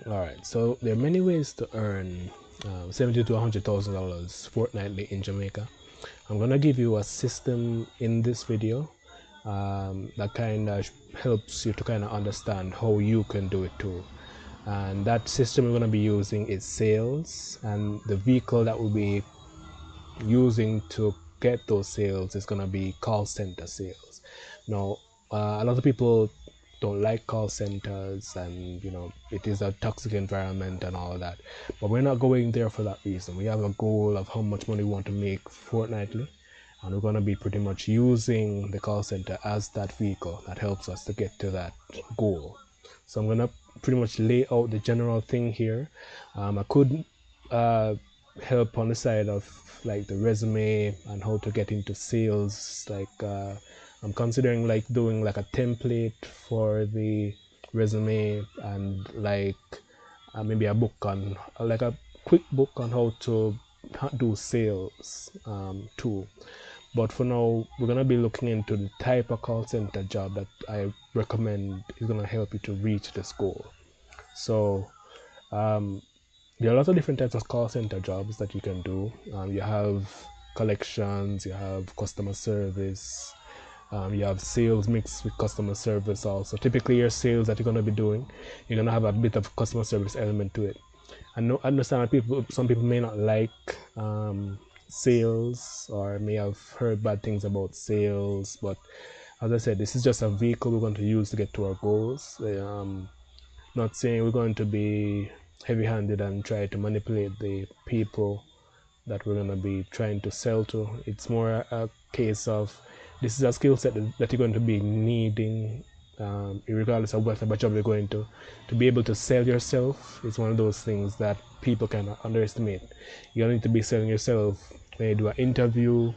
All right, so there are many ways to earn $70 to $100,000 fortnightly in Jamaica. I'm gonna give you a system in this video that kind of helps you to kind of understand how you can do it too. And that system we're gonna be using is sales, and the vehicle that we'll be using to get those sales is gonna be call center sales. Now, a lot of people don't like call centers, and it is a toxic environment and all of that, but we're not going there for that reason. We have a goal of how much money we want to make fortnightly, and we're going to be pretty much using the call center as that vehicle that helps us to get to that goal. So I'm going to pretty much lay out the general thing here. I could help on the side of like the resume and how to get into sales. Like I'm considering like doing like a template for the resume, and like maybe a book on like a quick book on how to do sales too. But for now, we're gonna be looking into the type of call center job that I recommend is gonna help you to reach this goal. So there are a lot of different types of call center jobs that you can do. You have collections, you have customer service, you have sales mixed with customer service also. Typically your sales that you're going to be doing, you're going to have a bit of customer service element to it. I know, understand that some people may not like sales, or may have heard bad things about sales, but as I said, this is just a vehicle we're going to use to get to our goals. Not saying we're going to be heavy-handed and try to manipulate the people that we're going to be trying to sell to. It's more a case of this is a skill set that you're going to be needing, regardless of what type of job you're going to be able to sell yourself. It's one of those things that people can underestimate. You don't need to be selling yourself when you do an interview,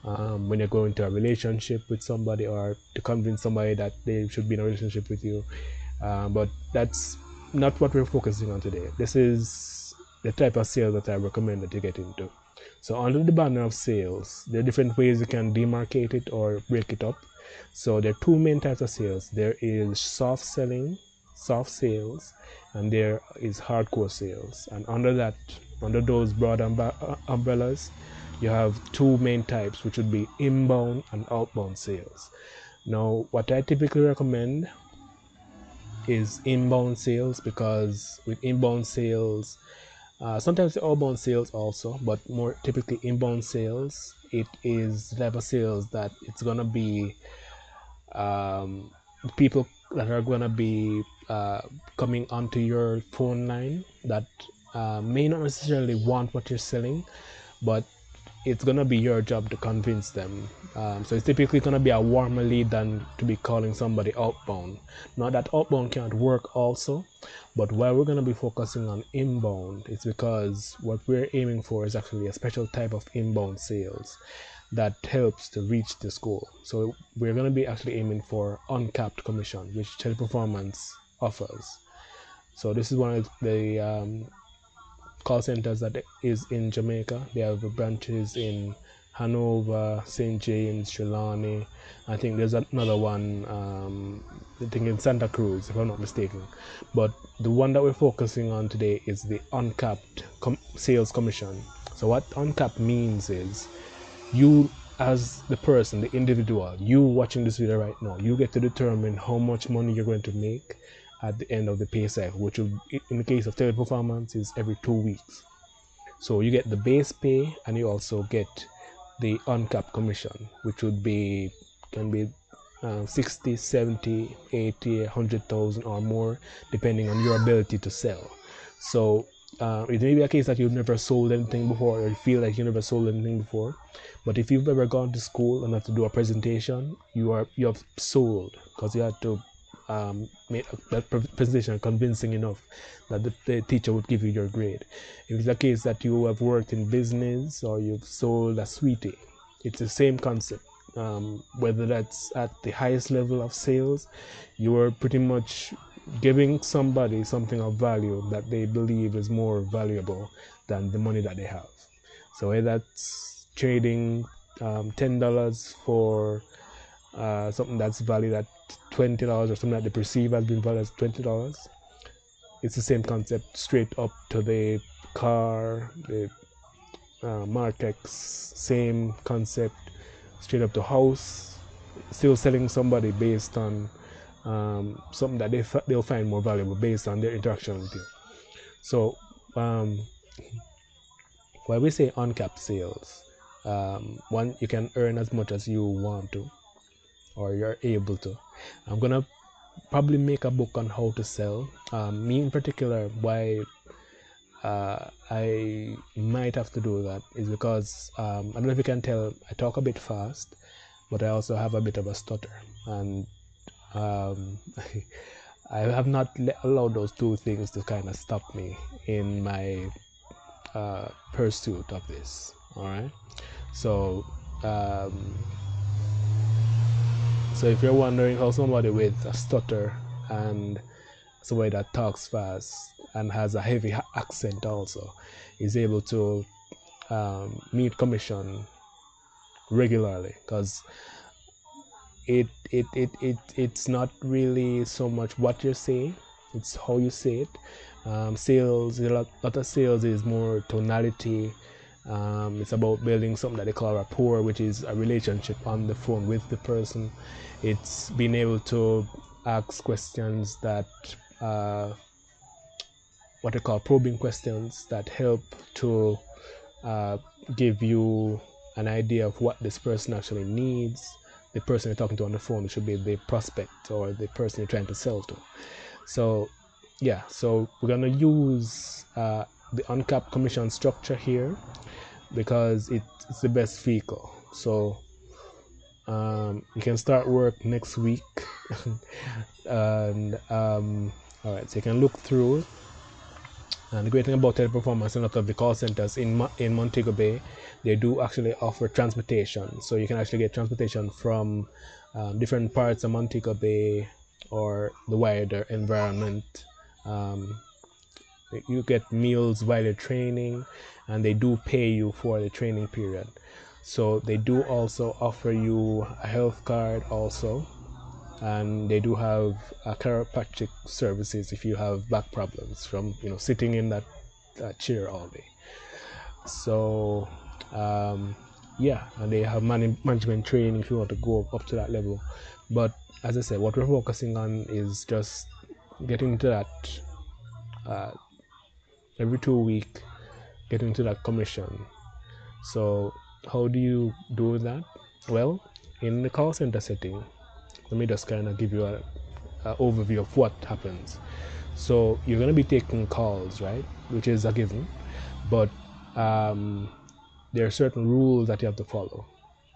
when you're going to a relationship with somebody, or to convince somebody that they should be in a relationship with you. But that's not what we're focusing on today. This is the type of sales that I recommend that you get into. So under the banner of sales, there are different ways you can demarcate it or break it up. So there are two main types of sales. There is soft selling, soft sales, and there is hardcore sales. And under those broad umbrellas, you have two main types, which would be inbound and outbound sales. Now, what I typically recommend is inbound sales, because with inbound sales, sometimes the outbound sales also, but more typically inbound sales, it is the type of sales that it's gonna be people that are gonna be coming onto your phone line that may not necessarily want what you're selling, but it's gonna be your job to convince them. So it's typically gonna be a warmer lead than to be calling somebody outbound. Not that outbound can't work also, but why we're gonna be focusing on inbound, it's because what we're aiming for is actually a special type of inbound sales that helps to reach this goal. So we're gonna be actually aiming for uncapped commission, which Teleperformance offers. So this is one of the call centers that is in Jamaica. They have branches in Hanover, St. James, Trelawney. I think there's another one, I think in Santa Cruz, if I'm not mistaken. But the one that we're focusing on today is the uncapped sales commission. So what uncapped means is, you as the person, the individual, you watching this video right now, you get to determine how much money you're going to make at the end of the pay cycle, which will, in the case of Teleperformance, is every 2 weeks. So you get the base pay, and you also get the uncapped commission, which would be, can be 60, 70, 80, 100,000 or more, depending on your ability to sell. So it may be a case that you've never sold anything before, or you feel like you never sold anything before, but if you've ever gone to school and had to do a presentation, you have sold, because you had to make that presentation convincing enough that the teacher would give you your grade. If it's a case that you have worked in business or you've sold a sweetie, it's the same concept. Whether that's at the highest level of sales, you are pretty much giving somebody something of value that they believe is more valuable than the money that they have. So whether that's trading $10 for something that's valued at $20, or something that they perceive as being valued as $20, it's the same concept straight up to the car, the Martex, same concept straight up to house, still selling somebody based on something that they'll find more valuable based on their interaction with you. So when we say uncapped sales, one, you can earn as much as you want to or you're able to. I'm gonna probably make a book on how to sell. Me in particular, why I might have to do that is because I don't know if you can tell, I talk a bit fast, but I also have a bit of a stutter, and I have not allowed those two things to kind of stop me in my pursuit of this. All right, so so if you're wondering how somebody with a stutter and somebody that talks fast and has a heavy accent also is able to meet commission regularly, because it's not really so much what you say, it's how you say it. Sales, a lot of sales is more tonality. It's about building something that they call rapport, which is a relationship on the phone with the person. It's being able to ask questions that what they call probing questions that help to give you an idea of what this person actually needs. The person you're talking to on the phone should be the prospect or the person you're trying to sell to. So yeah, so we're gonna use the uncapped commission structure here because it's the best vehicle. So you can start work next week and all right, so you can look through. And the great thing about Teleperformance and a lot of the call centers in Montego Bay, they do actually offer transportation. So you can actually get transportation from different parts of Montego Bay or the wider environment. You get meals while you're training, and they do pay you for the training period. So they do also offer you a health card also, and they do have chiropractic services if you have back problems from sitting in that chair all day. So yeah, and they have management training if you want to go up to that level. But as I said, what we're focusing on is just getting to that every 2 week, getting to that commission. So how do you do that? Well, in the call center setting, let me just kind of give you a overview of what happens. So you're going to be taking calls, right, which is a given, but there are certain rules that you have to follow,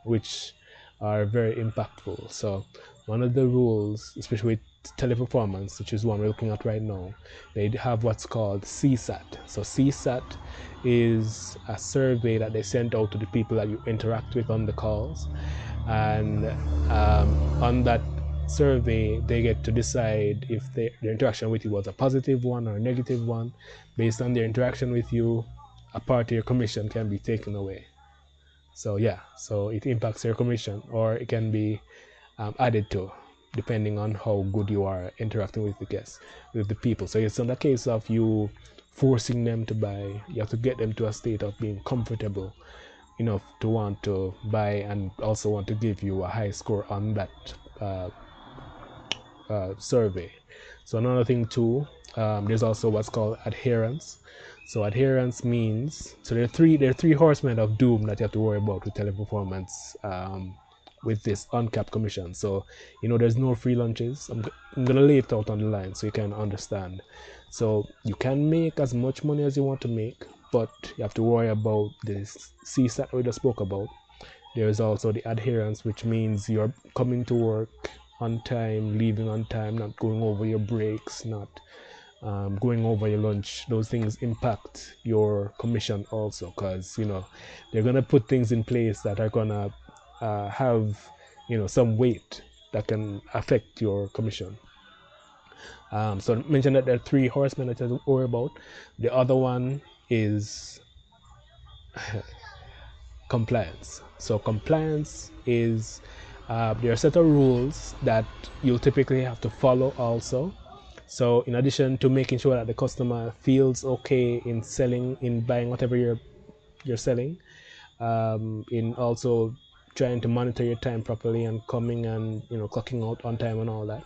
which are very impactful. So one of the rules, especially with Teleperformance, which is one we're looking at right now, they have what's called CSAT. So CSAT is a survey that they send out to the people that you interact with on the calls, and on that survey they get to decide if their interaction with you was a positive one or a negative one. Based on their interaction with you, a part of your commission can be taken away. So yeah, so it impacts your commission, or it can be added to depending on how good you are interacting with the guests, with the people. So it's not a case of you forcing them to buy. You have to get them to a state of being comfortable enough to want to buy and also want to give you a high score on that survey. So another thing too, there's also what's called adherence. So adherence means, so there are three horsemen of doom that you have to worry about with Teleperformance with this uncapped commission. So there's no free lunches. I'm gonna lay it out on the line so you can understand. So you can make as much money as you want to make, but you have to worry about this CSAT we just spoke about. There is also the adherence, which means you're coming to work on time, leaving on time, not going over your breaks, not going over your lunch. Those things impact your commission also, because they're gonna put things in place that are gonna have some weight that can affect your commission. So I mentioned that there are three horsemen that you worry about. The other one is compliance. So compliance is there are a set of rules that you'll typically have to follow also. So in addition to making sure that the customer feels okay in selling, in buying whatever you're selling, in also trying to monitor your time properly and coming and clocking out on time and all that,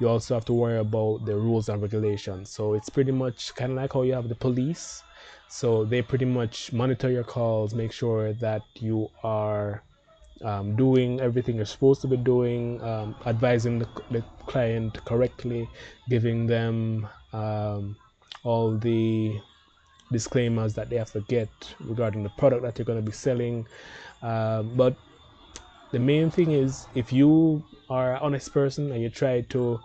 you also have to worry about the rules and regulations. So it's pretty much kind of like how you have the police. So they pretty much monitor your calls, make sure that you are doing everything you're supposed to be doing, advising the client correctly, giving them all the disclaimers that they have to get regarding the product that you're going to be selling. But the main thing is, if you are an honest person and you try to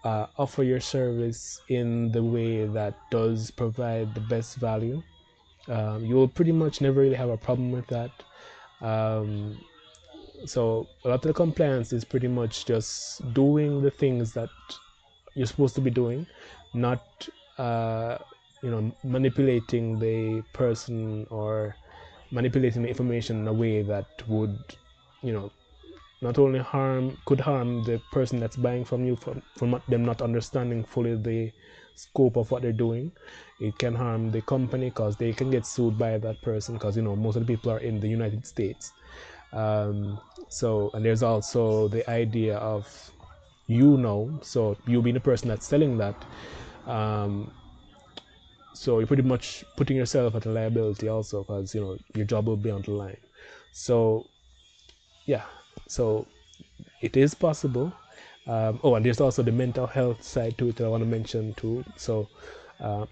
offer your service in the way that does provide the best value, you will pretty much never really have a problem with that. Um, so a lot of the compliance is pretty much just doing the things that you're supposed to be doing, not uh, manipulating the person or manipulating the information in a way that would you know not only could harm the person that's buying from you from them not understanding fully the scope of what they're doing. It can harm the company because they can get sued by that person, because most of the people are in the United States. And there's also the idea of so you being the person that's selling that, um, so you're pretty much putting yourself at a liability also, because your job will be on the line. So yeah, so it is possible. And there's also the mental health side to it that I want to mention too. So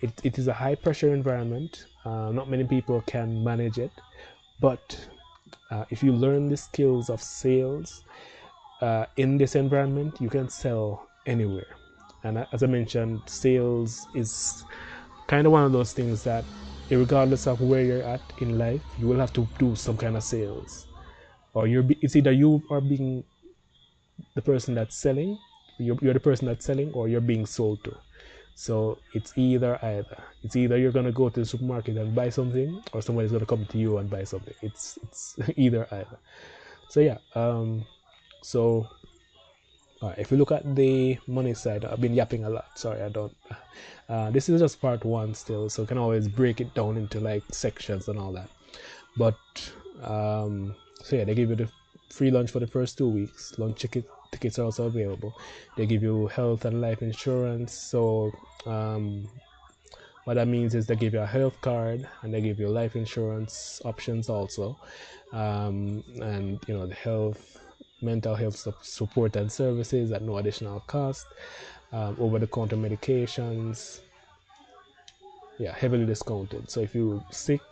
it is a high pressure environment. Not many people can manage it, but if you learn the skills of sales in this environment, you can sell anywhere. And as I mentioned, sales is kind of one of those things that, regardless of where you're at in life, you will have to do some kind of sales. Or it's either you are being the person that's selling, you're the person that's selling, or you're being sold to. So it's either either. It's either you're gonna go to the supermarket and buy something, or somebody's gonna come to you and buy something. It's either either. So yeah. So if you look at the money side, I've been yapping a lot. Sorry, I don't. This is just part one still, so you can always break it down into like sections and all that. But so yeah, they give you the free lunch for the first 2 weeks. Tickets are also available. They give you health and life insurance. So what that means is they give you a health card and they give you life insurance options also, and the mental health support and services at no additional cost, over-the-counter medications, heavily discounted. So if you're sick,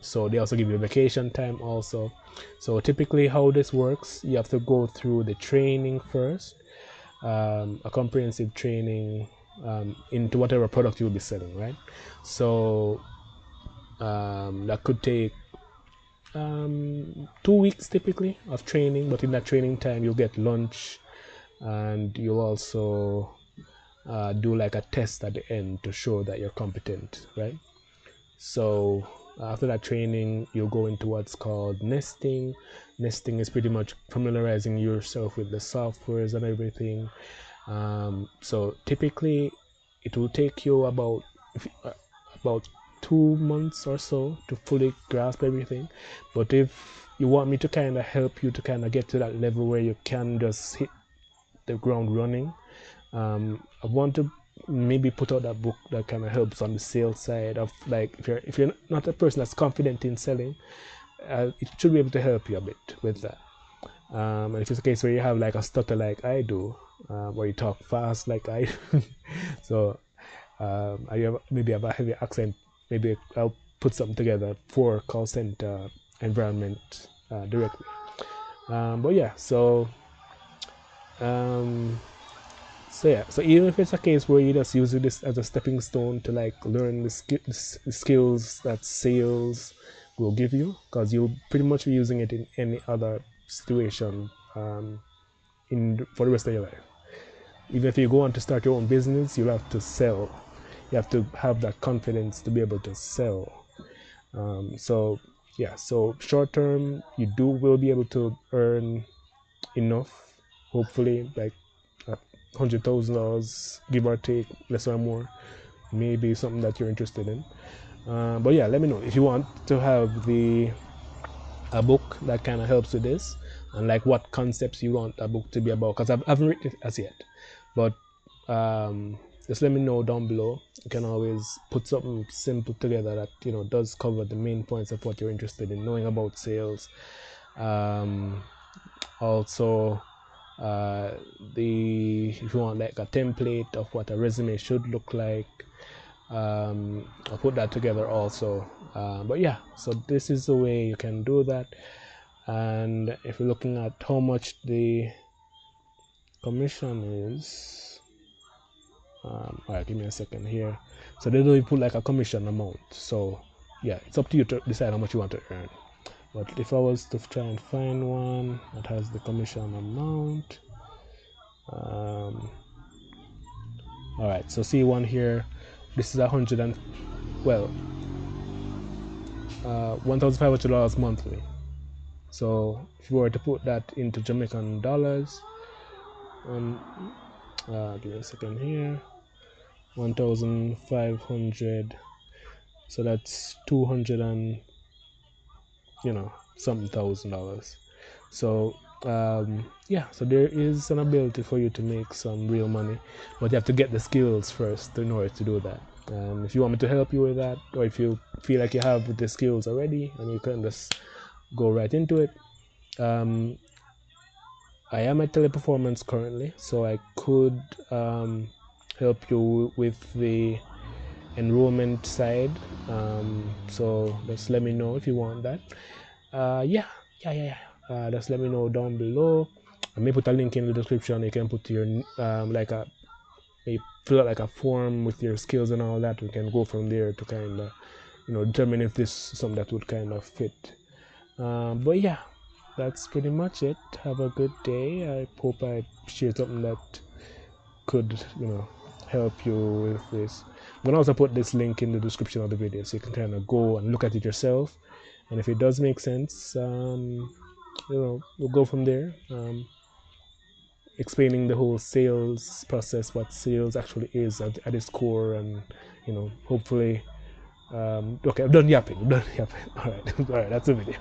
so they also give you vacation time also. So typically how this works, you have to go through the training first, a comprehensive training into whatever product you'll be selling, right? So that could take 2 weeks typically of training, but in that training time you'll get lunch, and you'll also do like a test at the end to show that you're competent, right? So after that training, you'll go into what's called nesting. Nesting is pretty much familiarizing yourself with the softwares and everything. So typically, it will take you about 2 months or so to fully grasp everything. But if you want me to kind of help you to kind of get to that level where you can just hit the ground running, I want to maybe put out that book that kind of helps on the sales side of, like, if you're not a person that's confident in selling, it should be able to help you a bit with that. And if it's a case where you have like a stutter like I do, or you talk fast like I do, so maybe have a heavy accent, maybe I'll put something together for call center environment directly. But yeah, um, so even if it's a case where you just use this as a stepping stone to like learn the skills that sales will give you, because you'll pretty much be using it in any other situation for the rest of your life. Even if you go on to start your own business, you'll have to sell. You have to have that confidence to be able to sell. So yeah, so short term, will be able to earn enough, hopefully, like $100,000, give or take, less or more, maybe something that you're interested in. But yeah, let me know if you want to have a book that kind of helps with this, and like what concepts you want a book to be about, because I haven't written it as yet. But just let me know down below. You can always put something simple together that does cover the main points of what you're interested in knowing about sales. Also, the if you want like a template of what a resume should look like, I'll put that together also. But yeah, so this is the way you can do that. And if you're looking at how much the commission is, all right, give me a second here. So they don't put like a commission amount. So yeah, it's up to you to decide how much you want to earn. But if I was to try and find one that has the commission amount, all right, so see one here. This is $1,500 monthly. So if you were to put that into Jamaican dollars, give me a second here, 1,500. So that's 200 and something $1,000. So yeah, so there is an ability for you to make some real money, but you have to get the skills first in order to do that. And if you want me to help you with that, or if you feel like you have the skills already and you can just go right into it, I am at Teleperformance currently, so I could help you with the enrollment side. So just let me know if you want that. Yeah. Just let me know down below. I may put a link in the description. You can put your fill out like a form with your skills and all that. We can go from there to kind of determine if this is something that would kind of fit. But yeah, that's pretty much it. Have a good day. I hope I shared something that could help you with this. I'm gonna also put this link in the description of the video so you can kind of go and look at it yourself, and if it does make sense, we'll go from there, explaining the whole sales process, what sales actually is at its core, and hopefully okay, I'm done yapping. All right. All right, that's the video.